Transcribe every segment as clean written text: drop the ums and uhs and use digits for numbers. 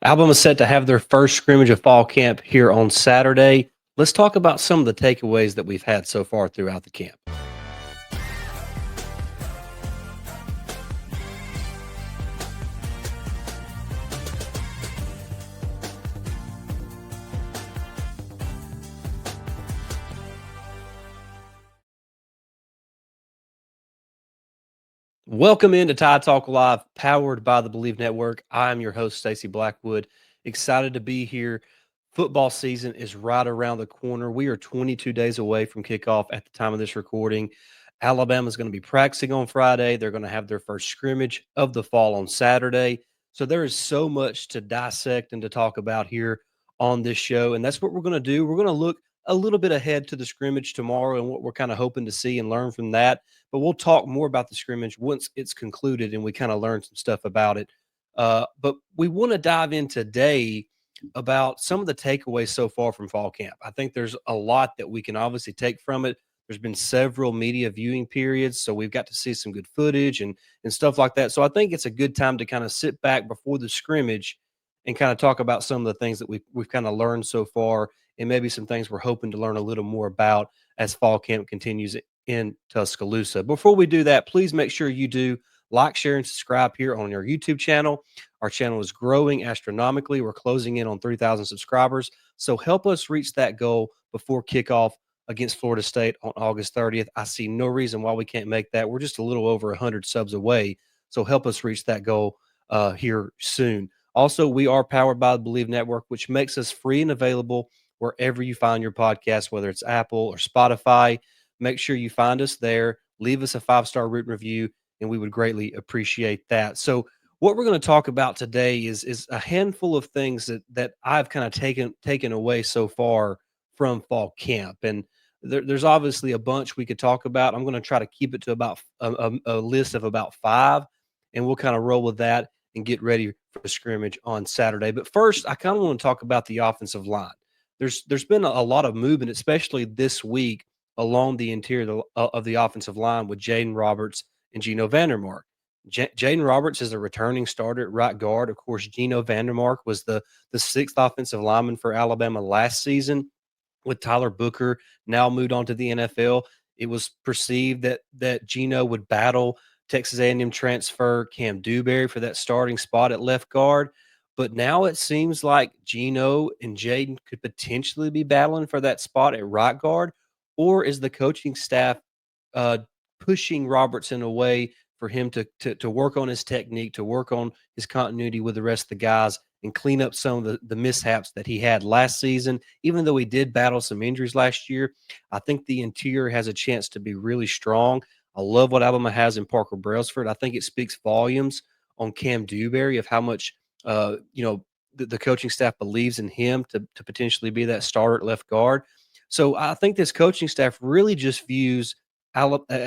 Alabama is set to have their first scrimmage of fall camp here on Saturday. Let's talk about some of the takeaways that we've had so far throughout the camp. Welcome into Tide Talk Live, powered by the Believe Network. I'm your host, Stacey Blackwood. Excited to be here. Football season is right around the corner. We are 22 days away from kickoff at the time of this recording. Alabama is going to be practicing on Friday. They're going to have their first scrimmage of the fall on Saturday. So there is so much to dissect and to talk about here on this show. And that's what we're going to do. We're going to look a little bit ahead to the scrimmage tomorrow and what we're kind of hoping to see and learn from that, but we'll talk more about the scrimmage once it's concluded and we kind of learn some stuff about it. But we want to dive in today about some of the takeaways so far from fall camp. I think there's a lot that we can obviously take from it. There's been several media viewing periods, so we've got to see some good footage and stuff like that. So I think it's a good time to kind of sit back before the scrimmage and kind of talk about some of the things that we've kind of learned so far, and maybe some things we're hoping to learn a little more about as fall camp continues in Tuscaloosa. Before we do that, please make sure you do like, share, and subscribe here on our YouTube channel. Our channel is growing astronomically. We're closing in on 3,000 subscribers. So help us reach that goal before kickoff against Florida State on August 30th. I see no reason why we can't make that. We're just a little over 100 subs away. So help us reach that goal here soon. Also, we are powered by the Believe Network, which makes us free and available wherever you find your podcast, whether it's Apple or Spotify. Make sure you find us there. Leave us a 5-star written review, and we would greatly appreciate that. So, what we're going to talk about today is a handful of things that I've kind of taken away so far from fall camp, and there's obviously a bunch we could talk about. I'm going to try to keep it to about a list of about 5, and we'll kind of roll with that and get ready for the scrimmage on Saturday. But first, I kind of want to talk about the offensive line. There's been a lot of movement, especially this week along the interior of the offensive line with Jaeden Roberts and Geno VanDeMark. Jaeden Roberts is a returning starter at right guard. Of course, Geno VanDeMark was the sixth offensive lineman for Alabama last season. With Tyler Booker now moved on to the NFL, it was perceived that Geno would battle Texas A&M transfer Cam Dewberry for that starting spot at left guard. But now it seems like Geno and Jaeden could potentially be battling for that spot at right guard, or is the coaching staff uh, pushing Robertson away for him to work on his technique, to work on his continuity with the rest of the guys, and clean up some of the mishaps that he had last season. Even though he did battle some injuries last year, I think the interior has a chance to be really strong. I love what Alabama has in Parker Brailsford. I think it speaks volumes on Cam Dewberry of how much the coaching staff believes in him to potentially be that starter at left guard. So I think this coaching staff really just views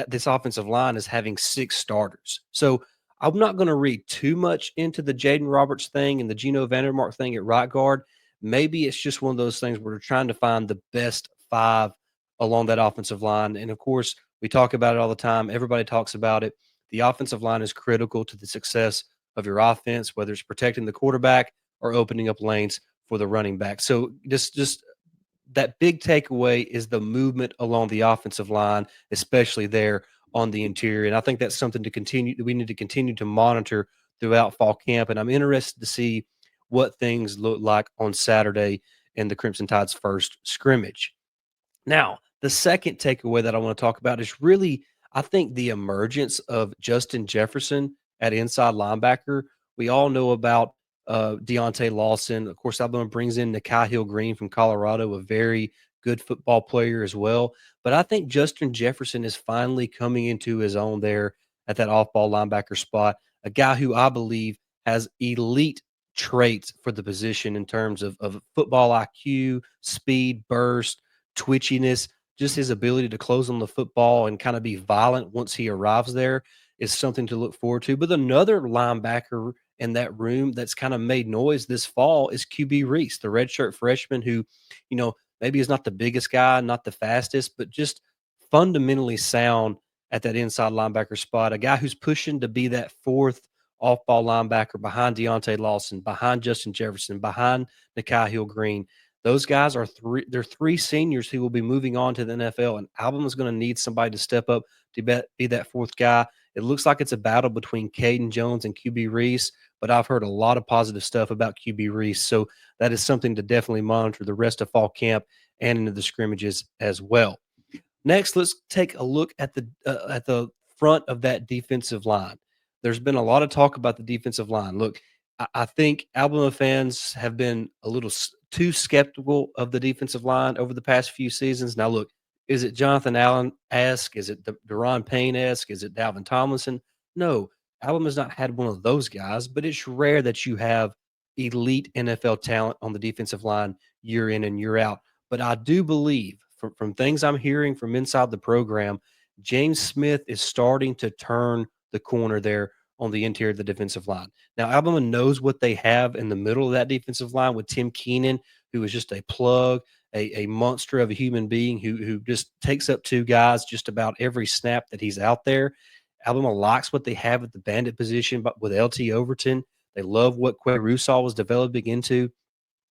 this offensive line as having 6 starters. So I'm not going to read too much into the Jaeden Roberts thing and the Geno VanDeMark thing at right guard. Maybe it's just one of those things where they're trying to find the best 5 along that offensive line. And of course, we talk about it all the time. Everybody talks about it. The offensive line is critical to the success of your offense, whether it's protecting the quarterback or opening up lanes for the running back. So just that big takeaway is the movement along the offensive line, especially there on the interior. And I think that's something we need to continue to monitor throughout fall camp. And I'm interested to see what things look like on Saturday in the Crimson Tide's first scrimmage. Now, the second takeaway that I want to talk about is really, I think, the emergence of Justin Jefferson at inside linebacker. We all know about Deontay Lawson. Of course, Alabama brings in Nikhai Hill-Green from Colorado, a very good football player as well. But I think Justin Jefferson is finally coming into his own there at that off-ball linebacker spot, a guy who I believe has elite traits for the position in terms of football IQ, speed, burst, twitchiness, just his ability to close on the football and kind of be violent once he arrives there is something to look forward to. But another linebacker in that room that's kind of made noise this fall is QB Reese, the redshirt freshman who, maybe is not the biggest guy, not the fastest, but just fundamentally sound at that inside linebacker spot. A guy who's pushing to be that fourth off-ball linebacker, behind Deontay Lawson, behind Justin Jefferson, behind Nikai Hill-Green. Those guys are they're three seniors who will be moving on to the NFL, and Alabama's going to need somebody to step up to be that fourth guy. It looks like it's a battle between Jaeden Jones and QB Reese, but I've heard a lot of positive stuff about QB Reese. So that is something to definitely monitor the rest of fall camp and into the scrimmages as well. Next, let's take a look at the front of that defensive line. There's been a lot of talk about the defensive line. Look, I think Alabama fans have been a little too skeptical of the defensive line over the past few seasons. Now, look, is it Jonathan Allen-esque? Is it Deron Payne-esque? Is it Dalvin Tomlinson? No, Alabama's not had one of those guys, but it's rare that you have elite NFL talent on the defensive line year in and year out. But I do believe from things I'm hearing from inside the program, James Smith is starting to turn the corner there on the interior of the defensive line. Now, Alabama knows what they have in the middle of that defensive line with Tim Keenan, who is just a plug, a monster of a human being who just takes up two guys just about every snap that he's out there. Alabama likes what they have at the bandit position, but with LT Overton, they love what Quay Russaw was developing into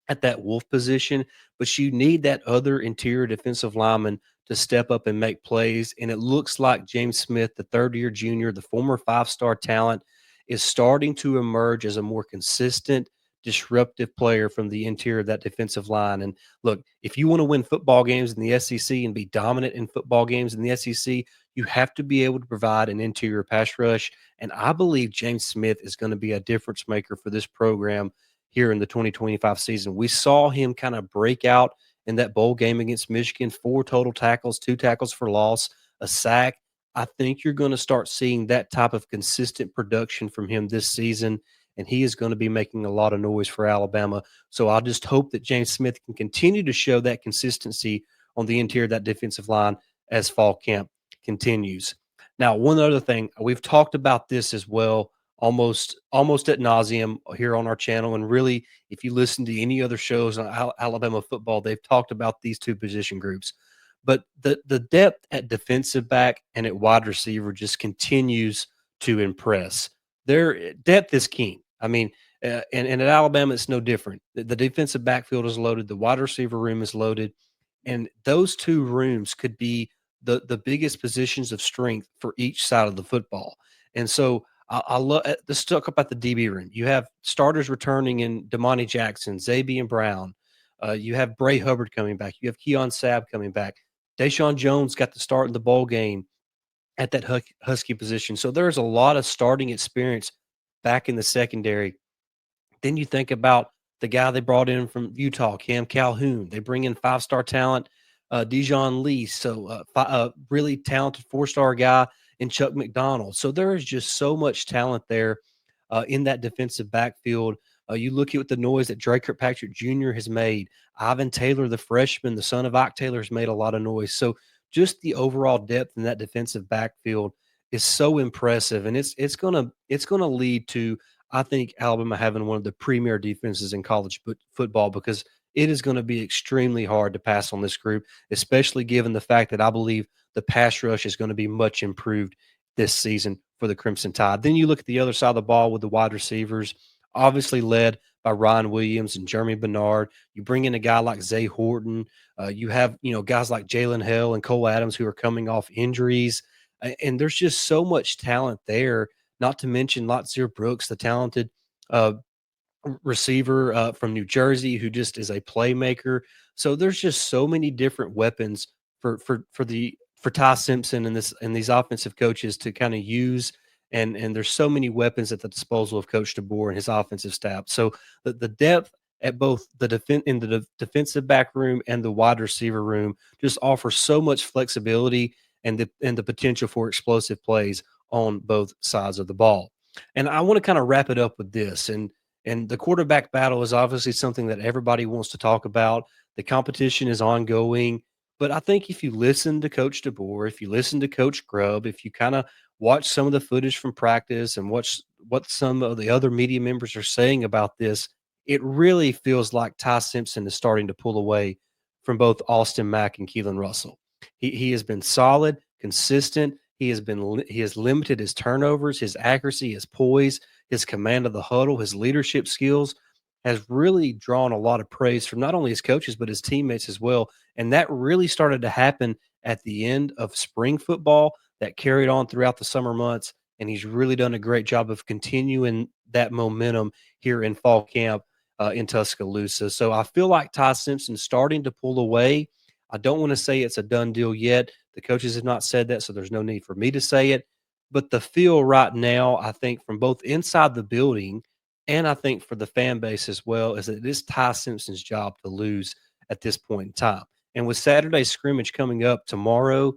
at that wolf position, but you need that other interior defensive lineman to step up and make plays. And it looks like James Smith, the third-year junior, the former five-star talent, is starting to emerge as a more consistent, disruptive player from the interior of that defensive line. And look, if you want to win football games in the SEC and be dominant in football games in the SEC, you have to be able to provide an interior pass rush. And I believe James Smith is going to be a difference maker for this program here in the 2025 season. We saw him kind of break out in that bowl game against Michigan, 4 total tackles, 2 tackles for loss, a sack. I think you're going to start seeing that type of consistent production from him this season, and he is going to be making a lot of noise for Alabama. So I just hope that James Smith can continue to show that consistency on the interior of that defensive line as fall camp continues. Now, one other thing, we've talked about this as well almost at nauseum here on our channel. And really, if you listen to any other shows on Alabama football, they've talked about these two position groups. But the depth at defensive back and at wide receiver just continues to impress. Their depth is key. I mean, and at Alabama, it's no different. The defensive backfield is loaded. The wide receiver room is loaded. And those two rooms could be the biggest positions of strength for each side of the football. And so I love the stuck up at the DB room. You have starters returning in Damani Jackson, Zabian Brown. You have Bray Hubbard coming back. You have Keon Sabb coming back. Deshaun Jones got the start in the bowl game at that Husky position. So there's a lot of starting experience back in the secondary. Then you think about the guy they brought in from Utah, Cam Calhoun. They bring in five-star talent, Dijon Lee. So really talented four-star guy in Chuck McDonald. So there is just so much talent there in that defensive backfield. You look at the noise that Drake Kirkpatrick Jr. has made. Ivan Taylor, the freshman, the son of Ike Taylor, has made a lot of noise. So just the overall depth in that defensive backfield is so impressive, and it's gonna lead to, I think, Alabama having one of the premier defenses in college football, because it is going to be extremely hard to pass on this group, especially given the fact that I believe the pass rush is going to be much improved this season for the Crimson Tide. Then you look at the other side of the ball with the wide receivers, obviously led by Ryan Williams and Jeremy Bernard. You bring in a guy like Zay Horton. You have guys like Jalen Hill and Cole Adams who are coming off injuries, and there's just so much talent there. Not to mention Latzir Brooks, the talented uh, receiver from New Jersey, who just is a playmaker. So there's just so many different weapons for Ty Simpson and these offensive coaches to kind of use. And there's so many weapons at the disposal of Coach DeBoer and his offensive staff. So the depth at both the defensive back room and the wide receiver room just offers so much flexibility and the potential for explosive plays on both sides of the ball. And I want to kind of wrap it up with this. And the quarterback battle is obviously something that everybody wants to talk about. The competition is ongoing. But I think if you listen to Coach DeBoer, if you listen to Coach Grubb, if you kind of watch some of the footage from practice and watch what some of the other media members are saying about this, it really feels like Ty Simpson is starting to pull away from both Austin Mack and Keelan Russell. He has been solid, consistent. He has limited his turnovers, his accuracy, his poise. his command of the huddle, his leadership skills has really drawn a lot of praise from not only his coaches, but his teammates as well. And that really started to happen at the end of spring football that carried on throughout the summer months. And he's really done a great job of continuing that momentum here in fall camp in Tuscaloosa. So I feel like Ty Simpson's starting to pull away. I don't want to say it's a done deal yet. The coaches have not said that, so there's no need for me to say it. But the feel right now, I think, from both inside the building and I think for the fan base as well, is that it is Ty Simpson's job to lose at this point in time. And with Saturday's scrimmage coming up tomorrow,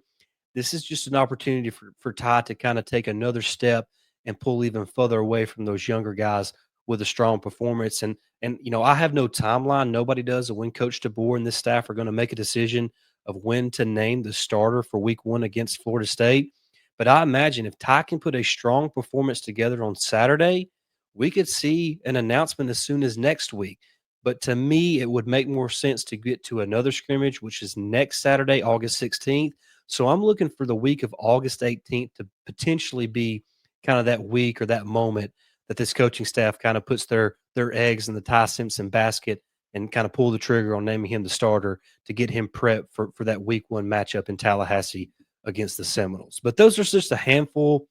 this is just an opportunity for Ty to kind of take another step and pull even further away from those younger guys with a strong performance. And I have no timeline. Nobody does. When Coach DeBoer and this staff are going to make a decision of when to name the starter for Week 1 against Florida State. But I imagine if Ty can put a strong performance together on Saturday, we could see an announcement as soon as next week. But to me, it would make more sense to get to another scrimmage, which is next Saturday, August 16th. So I'm looking for the week of August 18th to potentially be kind of that week or that moment that this coaching staff kind of puts their eggs in the Ty Simpson basket and kind of pull the trigger on naming him the starter to get him prepped for that week 1 matchup in Tallahassee against the Seminoles. But those are just a handful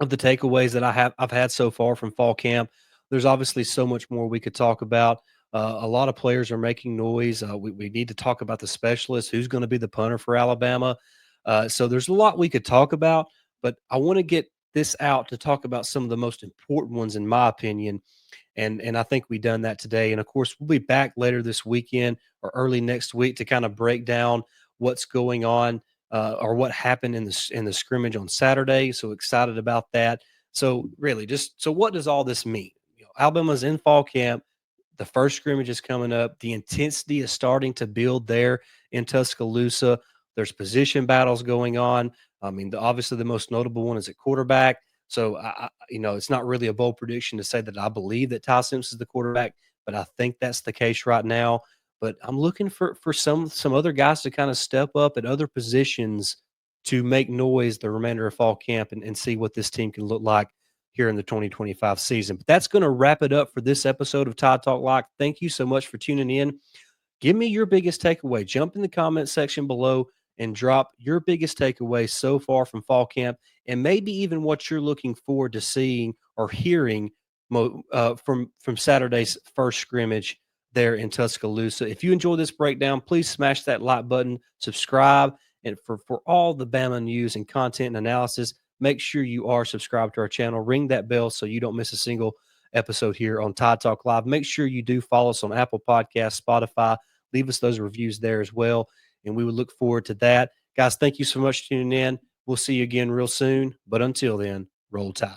of the takeaways that I've had so far from fall camp. There's obviously so much more we could talk about. A lot of players are making noise. We need to talk about the specialists. Who's going to be the punter for Alabama? So there's a lot we could talk about, but I want to get this out to talk about some of the most important ones, in my opinion. And I think we've done that today. And of course, we'll be back later this weekend or early next week to kind of break down what's going on or what happened in the scrimmage on Saturday. So excited about that. So really, what does all this mean? Alabama's in fall camp. The first scrimmage is coming up. The intensity is starting to build there in Tuscaloosa. There's position battles going on. I mean, obviously the most notable one is at quarterback. So, it's not really a bold prediction to say that I believe that Ty Simpson is the quarterback, but I think that's the case right now. But I'm looking for some other guys to kind of step up at other positions to make noise the remainder of fall camp and see what this team can look like here in the 2025 season. But that's going to wrap it up for this episode of Tide Talk Live. Thank you so much for tuning in. Give me your biggest takeaway. Jump in the comment section below and drop your biggest takeaway so far from fall camp and maybe even what you're looking forward to seeing or hearing from Saturday's first scrimmage there in Tuscaloosa. If you enjoyed this breakdown, please smash that like button, subscribe, and for all the Bama news and content and analysis, make sure you are subscribed to our channel. Ring that bell so you don't miss a single episode here on Tide Talk Live. Make sure you do follow us on Apple Podcasts, Spotify. Leave us those reviews there as well, and we would look forward to that. Guys, thank you so much for tuning in. We'll see you again real soon, but until then, roll Tide.